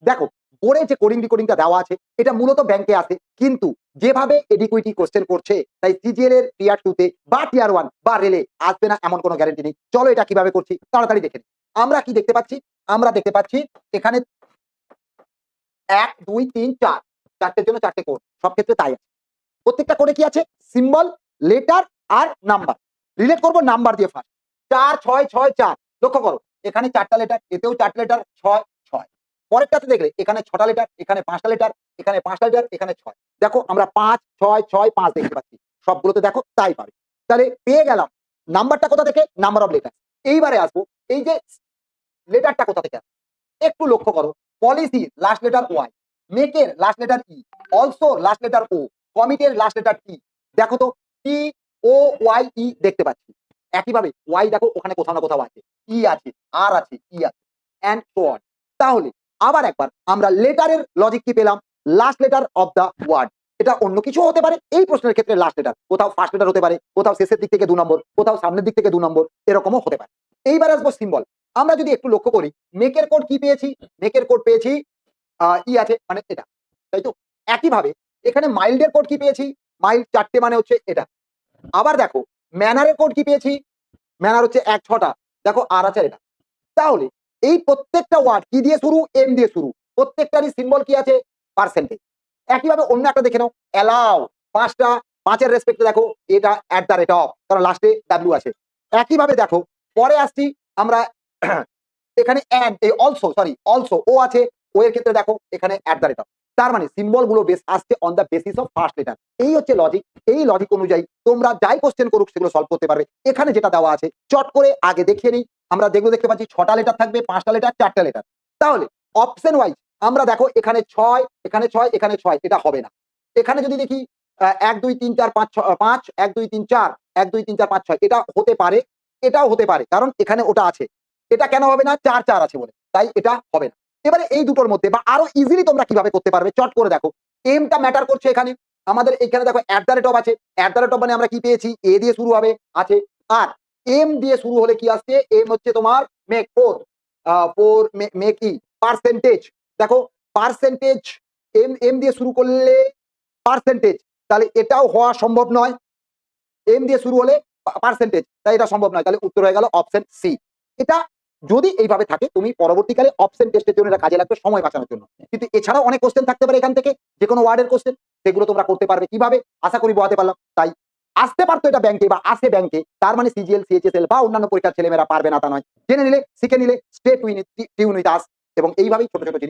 দেখো বোর্ডে যে কোডিং রিকোডিংটা দেওয়া আছে এটা মূলত ব্যাংকে আছে, কিন্তু যেভাবে এডিকুইটি কোশ্চেন করছে তাই সিজিএল এর টিয়ার 2 তে বা টিয়ার 1 বা রেলে আসবে না এমন কোনো গ্যারান্টি নেই। চলো এটা কিভাবে করছি তাড়াতাড়ি দেখে নিই। আমরা কি দেখতে পাচ্ছি? আমরা দেখতে পাচ্ছি এখানে 1 2 3 4 চারটের জন্য চারটে কোড, সব ক্ষেত্রে তাই আছে। প্রত্যেকটা কোডে কি আছে? সিম্বল, লেটার আর নাম্বার। রিলেট করব নাম্বার দিয়ে ফার্স্ট। 4 6 6 4, লক্ষ্য করো এখানে 4টা লেটার, এতেও 4টা লেটার, 6 6। পরেরটাতে দেখলে এখানে 6টা লেটার, এখানে 5টা লেটার, এখানে 5টা লেটার, এখানে 6। দেখো আমরা 5 6 6 5 দেখতে পাচ্ছি। সবগুলোতে দেখো তাই পাবে। তাহলে পেয়ে গেলাম নাম্বারটা কোথা থেকে? Number of letter. এইবারে আসবো এই যে লেটারটা কোথা থেকে আসবে? একটু লক্ষ্য করো। পলিসি লাস্ট লেটার ওয়াই, মেকের last letter E, also last letter O, কমিটের লাস্ট লেটার টি। দেখো তো টি ও ওয়াই ই দেখতে পাচ্ছি। একইভাবে ওয়াই দেখো ওখানে কোথাও না কোথাও আছে, ই আছে, আর আছে, ই আছে, এন্ড সো অন। তাহলে আবার একবার আমরা লেটারের লজিক কি পেলাম? Last letter of the word. এটা অন্য কিছু হতে পারে, এই প্রশ্নের ক্ষেত্রে লাস্ট লেটার কোথাও ফার্স্ট লেটার হতে পারে, কোথাও শেষের দিক থেকে 2 নম্বর, কোথাও সামনের দিক থেকে 2 নম্বর, এরকমও হতে পারে। এইবার আসবো সিম্বল। আমরা যদি একটু লক্ষ্য করি মেকের কোড কি পেয়েছি? মেকের কোড পেয়েছি ই আছে মানে এটা, তাই তো? একইভাবে এখানে মাইল্ডের কোড কি পেয়েছি? মাইল্ড 4টে মানে হচ্ছে এটা। আবার দেখো ম্যানারের কোড কি পেয়েছি? ম্যানার হচ্ছে 1 6টা, দেখো আর আছে এটা। তাহলে এই প্রত্যেকটা ওয়ার্ড কি দিয়ে শুরু? এম দিয়ে শুরু। প্রত্যেকটারই সিম্বল কি আছে? পার্সেন্টেজ। একইভাবে অন্য একটা দেখে নাও, অ্যালাউ 5টা, 5 এর রেসপেক্টে দেখো এটা এট দ্য রেট অফ, কারণ লাস্টে ডাব্লিউ আছে। একইভাবে দেখো পরে আসছি আমরা এখানে এন্ড এই অলসো সরি অলসো ও আছে, ও এর ক্ষেত্রে দেখো এখানে এট দ্য রেট অফ। তার মানে সিম্বল গুলো বেস আসছে on the basis of first letter. এই হচ্ছে লজিক। এই লজিক অনুযায়ী তোমরা যাই কোশ্চেন করুক সেগুলো সলভ করতে পারবে। এখানে যেটা দেওয়া আছে চট করে আগে দেখিয়ে নিই। আমরা যেগুলো দেখতে পাচ্ছি 6টা লেটার থাকবে, 5টা লেটার, 4টা লেটার। তাহলে অপশন ওয়াইজ আমরা দেখো এখানে 6, এখানে 6, এখানে 6, এটা হবে না। এখানে যদি দেখি 1 2 3 4 5 5 1 2 3 4 1 2 3 4 5 6, এটা হতে পারে, এটাও হতে পারে, কারণ এখানে ওটা আছে। এটা কেন হবে না? 4 4 আছে বলে, তাই এটা হবে না। এবারে এই দুটোর মধ্যে বা আরো ইজিলি তোমরা কিভাবে করতে পারবে চট করে দেখো। এমটা ম্যাটার করছে এখানে। আমাদের এখানে দেখো এট দ্য রেট অফ আছে। এট দ্য রেট অফ মানে আমরা কি পেয়েছি? এ দিয়ে শুরু হবে আছে। আর এম দিয়ে শুরু হলে কি আসছে? এম হচ্ছে তোমার মেক ফোর, ফোর মেক ই পার্সেন্টেজ। দেখো পার্সেন্টেজ, এম এম দিয়ে শুরু করলে পার্সেন্টেজ, তাহলে এটাও হওয়া সম্ভব নয়। এম দিয়ে শুরু হলে পার্সেন্টেজ, তাই এটা সম্ভব নয়। তাহলে উত্তর হয়ে গেল অপশন সি। এটা যদি এইভাবে থাকে তুমি পরবর্তীকালে অপশন টেস্টের জন্য এটা কাজে লাগবে, সময় বাঁচানোর জন্য। কিন্তু এছাড়াও অনেক কোশ্চেন থাকতে পারে এখান থেকে, যে কোনো ওয়ার্ডের কোশ্চেন, সেগুলো তোমরা করতে পারবে কিভাবে আশা করি বোঝাতে পারলাম। তাই আসতে পারতো এটা ব্যাংকে বা আসে ব্যাংকে, তার মানে সিজিএল সিএইচএসএল বা অন্যান্য পরীক্ষার ছেলেমেয়েরা পারবে না তা নয়। জেনে নিলে, শিখে নিলে, স্টে টিউন উইথ আস, এবং এইভাবেই ছোট ছোট জিনিস